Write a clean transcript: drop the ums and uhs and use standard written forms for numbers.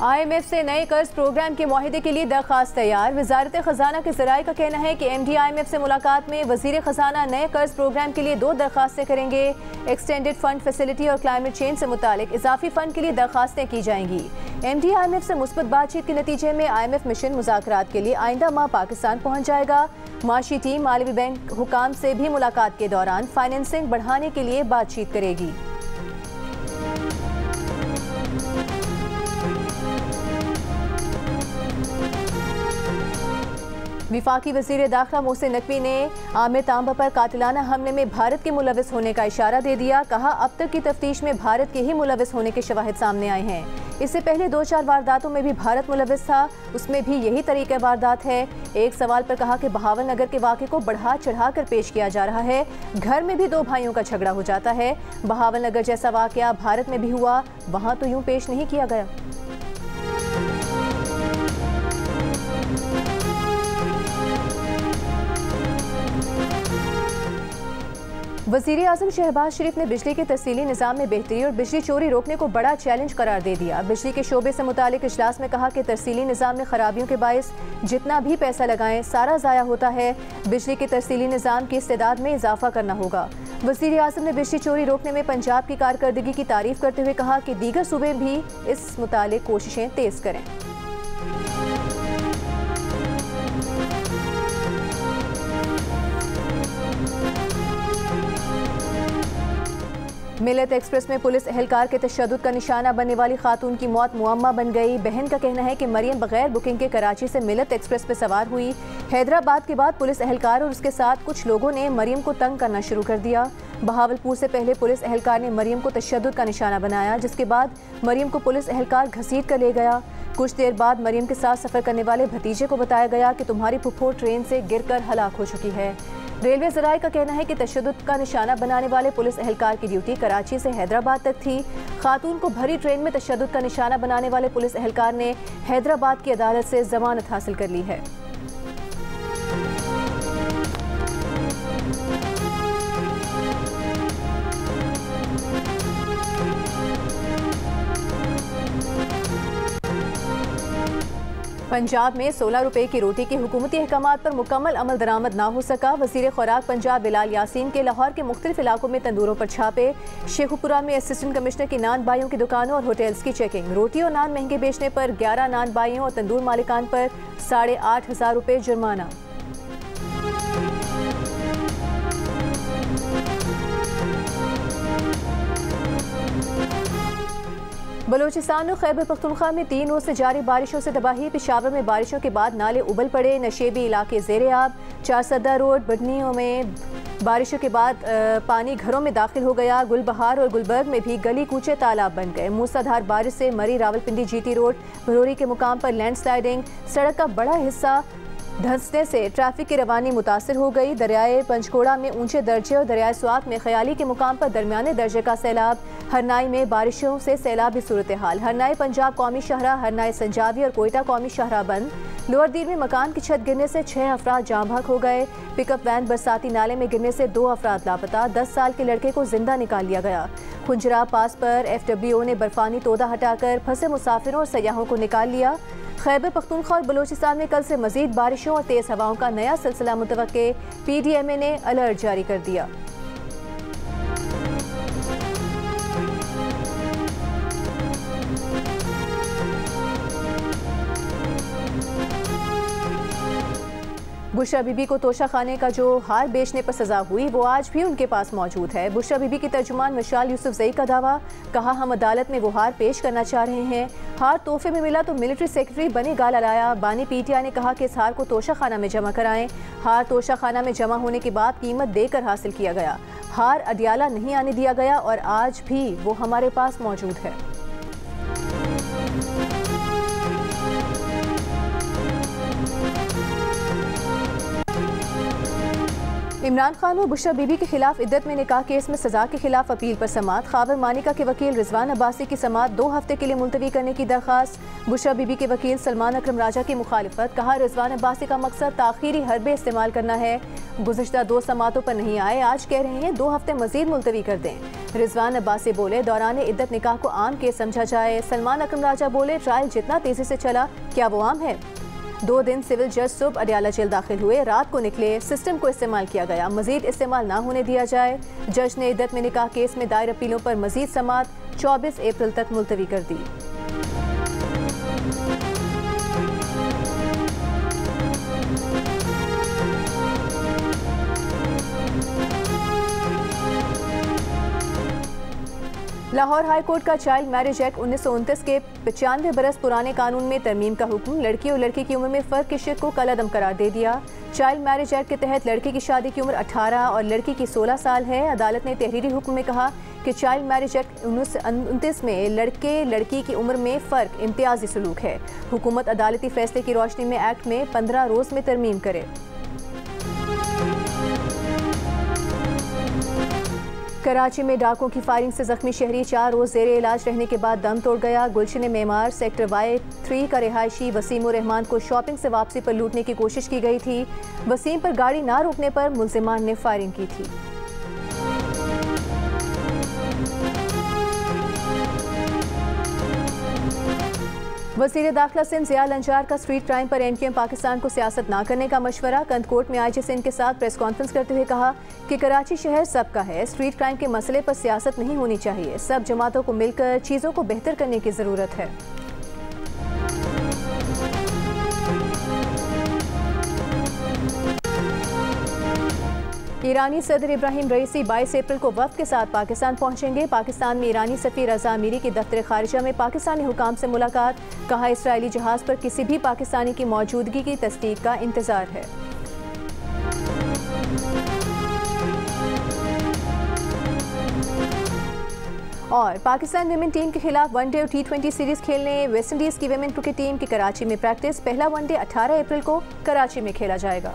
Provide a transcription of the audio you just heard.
IMF से नए कर्ज प्रोग्राम के मुआहिदे के लिए दरख्वास्त तैयार। वजारत खजाना के ज़राए का कहना है कि MD IMF से मुलाकात में वजीर खजाना नए कर्ज प्रोग्राम के लिए 2 दरख्वास्तें करेंगे। एक्सटेंडेड फंड फैसिलिटी और क्लाइमेट चेंज से मुतालिक इजाफी फंड के लिए दरख्वास्तें की जाएंगी। MD IMF से मुस्बत बातचीत के नतीजे में IMF मिशन मुज़ाकरात के लिए आइंदा माह पाकिस्तान पहुँच जाएगा। माशी टीम आलमी बैंक हुकाम से भी मुलाकात के दौरान फाइनेंसिंग बढ़ाने के लिए बातचीत करेगी। विफाकी वज़ीर दाखिला मोहसिन नकवी ने आमिर तांबा पर कातिलाना हमले में भारत के मुलविस होने का इशारा दे दिया। कहा, अब तक की तफ्तीश में भारत के ही मुलविस होने के शवाहिद सामने आए हैं। इससे पहले 2-4 वारदातों में भी भारत मुलविस था, उसमें भी यही तरीक़े वारदात है। एक सवाल पर कहा कि बहावल नगर के वाक़े को बढ़ा चढ़ा कर पेश किया जा रहा है। घर में भी 2 भाइयों का झगड़ा हो जाता है। बहावल नगर जैसा वाक़या भारत में भी हुआ, वहाँ तो यूँ पेश नहीं किया गया। वज़ीर आज़म शहबाज शरीफ ने बिजली के तफसीली निज़ाम में बेहतरी और बिजली चोरी रोकने को बड़ा चैलेंज करार दे दिया। बिजली के शोबे से मुतालिक इजलास में कहा कि तरसीली निज़ाम में खराबियों के बायस जितना भी पैसा लगाएं सारा ज़ाया होता है। बिजली के तरसीली निज़ाम की इस्तेदाद में इजाफा करना होगा। वज़ीर आज़म ने बिजली चोरी रोकने में पंजाब की कारकर्दगी की तारीफ करते हुए कहा कि दीगर सूबे भी इस मुतालिक कोशिशें तेज़ करें। मिलत एक्सप्रेस में पुलिस एहलकार के तशद्दुद का निशाना बनने वाली खातून की मौत मुअम्मा बन गई। बहन का कहना है कि मरियम बगैर बुकिंग के कराची से मिलत एक्सप्रेस पर सवार हुई। हैदराबाद के बाद पुलिस एहलकार और उसके साथ कुछ लोगों ने मरियम को तंग करना शुरू कर दिया। बहावलपुर से पहले पुलिस एहलकार ने मरियम को तशद्दुद का निशाना बनाया, जिसके बाद मरियम को पुलिस एहलकार घसीट कर ले गया। कुछ देर बाद मरियम के साथ सफ़र करने वाले भतीजे को बताया गया कि तुम्हारी फुफ्फो ट्रेन से गिरकर हलाक हो चुकी है। रेलवे ज़राए का कहना है कि तशद्दुद का निशाना बनाने वाले पुलिस एहलकार की ड्यूटी कराची से हैदराबाद तक थी। खातून को भरी ट्रेन में तशद्दुद का निशाना बनाने वाले पुलिस एहलकार ने हैदराबाद की अदालत से जमानत हासिल कर ली है। पंजाब में 16 रुपए की रोटी के हुकूमती अहकामात पर मुकम्मल अमल दरामद ना हो सका। वज़ीर खुराक पंजाब बिलाल यासीन के लाहौर के मुख्तलिफ इलाकों में तंदूरों पर छापे। शेखुपुरा में असिस्टेंट कमिश्नर की नान बाइयों की दुकानों और होटल्स की चेकिंग। रोटी और नान महंगे बेचने पर 11 नान बाइयों और तंदूर मालिकान पर 8,500 रुपये जुर्माना। बलूचिस्तान और खैबर पख्तूनख्वा में 3 रोज से जारी बारिशों से तबाही। पेशावर में बारिशों के बाद नाले उबल पड़े, नशेबी इलाके ज़ेरे आब। 4 सद्दा रोड बडनियों में बारिशों के बाद पानी घरों में दाखिल हो गया। गुलबहार और गुलबर्ग में भी गली कूचे तालाब बन गए। मूसलाधार बारिश से मरी रावलपिंडी GT रोड भरोरी के मुकाम पर लैंडस्लाइडिंग। सड़क का बड़ा हिस्सा धंसने से ट्रैफिक की रवानी मुतासर हो गई। दरियाए पंचकोड़ा में ऊंचे दर्जे और दरियाए स्वात में ख्याली के मुकाम पर दरमियाने दर्जे का सैलाब। हरनाई में बारिशों से सैलाबी सूरत हाल। हरनाई पंजाब कौमी शाहरा, हरनाई संजावी और कोयटा कौमी शाहरा बंद। लोअर दीर में मकान की छत गिरने से 6 अफराद जाँ बहक हो गए। पिकअप वैन बरसाती नाले में गिरने से 2 अफराद लापता। 10 साल के लड़के को जिंदा निकाल लिया गया। खुंजरा पास पर FWO ने बर्फानी तोदा हटाकर फंसे मुसाफिरों और सयाहों को निकाल लिया। खैबर पख्तूनख्वा और बलूचिस्तान में कल से मजीद बारिशों और तेज़ हवाओं का नया सिलसिला मुतवक्के। PDMA ने अलर्ट जारी कर दिया। बुशरा बीबी को तोशा खाने का जो हार बेचने पर सजा हुई वो आज भी उनके पास मौजूद है। बुशरा बीबी की तर्जुमान मशाल यूसुफजई का दावा। कहा, हम अदालत में वो हार पेश करना चाह रहे हैं। हार तोहफे में मिला तो मिलिट्री सेक्रेटरी बनी गाला लाया। बानी PTI ने कहा कि इस हार को तोशा खाना में जमा कराएं। हार तोशा खाना में जमा होने के बाद कीमत देकर हासिल किया गया। हार अडियाला नहीं आने दिया गया और आज भी वो हमारे पास मौजूद है। इमरान खान और बुशरा बीबी के खिलाफ इद्दत में निकाह केस में सजा के खिलाफ अपील पर समाअत। खावर मानिका के वकील रिजवान अब्बासी की समाअत 2 हफ्ते के लिए मुलतवी करने की दरख्वास्त। बुशरा बीबी के वकील सलमान अकरम राजा की मुखालिफत। कहा, रिजवान अब्बासी का मकसद ताखीरी हरबे इस्तेमाल करना है। गुज़िश्ता 2 समाअतों पर नहीं आए, आज कह रहे हैं 2 हफ्ते मजीद मुलतवी कर दें। रिजवान अब्बासी बोले, दौरान इद्दत निकाह को आम केस समझा जाए। सलमान अकरम राजा बोले, ट्रायल जितना तेजी से चला क्या वो आम है? 2 दिन सिविल जज सुबह अडियाला जेल दाखिल हुए, रात को निकले। सिस्टम को इस्तेमाल किया गया, मजीद इस्तेमाल ना होने दिया जाए। जज ने इद्दत में निकाह केस में दायर अपीलों पर मजीद समाअत 24 अप्रैल तक मुलतवी कर दी। लाहौर हाई कोर्ट का चाइल्ड मैरिज एक्ट 1929 के 95 बरस पुराने कानून में तरमीम का हुक्म। लड़की और लड़की की उम्र में फ़र्क की शिक को कलअदम करार दे दिया। चाइल्ड मैरिज एक्ट के तहत लड़के की शादी की उम्र 18 और लड़की की 16 साल है। अदालत ने तहरीरी हुक्म में कहा कि चाइल्ड मैरिज एक्ट 1929 में लड़के लड़की की उम्र में फ़र्क इम्तियाजी सलूक है। हुकूमत अदालती फैसले की रोशनी में एक्ट में 15 रोज़ में तरमीम करे। कराची में डाकों की फायरिंग से जख्मी शहरी 4 रोज़ ज़ेरे इलाज रहने के बाद दम तोड़ गया। गुलशन मेमार सेक्टर Y3 का रिहायशी वसीम उर रहमान को शॉपिंग से वापसी पर लूटने की कोशिश की गई थी। वसीम पर गाड़ी ना रोकने पर मुल्जिमान ने फायरिंग की थी। वज़ीर दाखिला सिंध ज़िया लंजार का स्ट्रीट क्राइम पर एनकेएम पाकिस्तान को सियासत ना करने का मशवरा। कंदकोट में आईजी सिंध के साथ प्रेस कॉन्फ्रेंस करते हुए कहा कि कराची शहर सबका है, स्ट्रीट क्राइम के मसले पर सियासत नहीं होनी चाहिए। सब जमातों को मिलकर चीज़ों को बेहतर करने की ज़रूरत है। ईरानी सदर इब्राहिम रईसी 22 अप्रैल को वफ़द के साथ पाकिस्तान पहुंचेंगे। पाकिस्तान में ईरानी सफ़ीर रज़ा अमीरी की दफ्तर खारिजा में पाकिस्तानी हुकाम से मुलाकात। कहा, इसराइली जहाज़ पर किसी भी पाकिस्तानी की मौजूदगी की तस्दीक का इंतज़ार है। और पाकिस्तान विमेन टीम के खिलाफ वनडे और T20 सीरीज़ खेलने वेस्ट इंडीज़ की विमेन क्रिकेट टीम की कराची में प्रैक्टिस। पहला वनडे 18 अप्रैल को कराची में खेला जाएगा।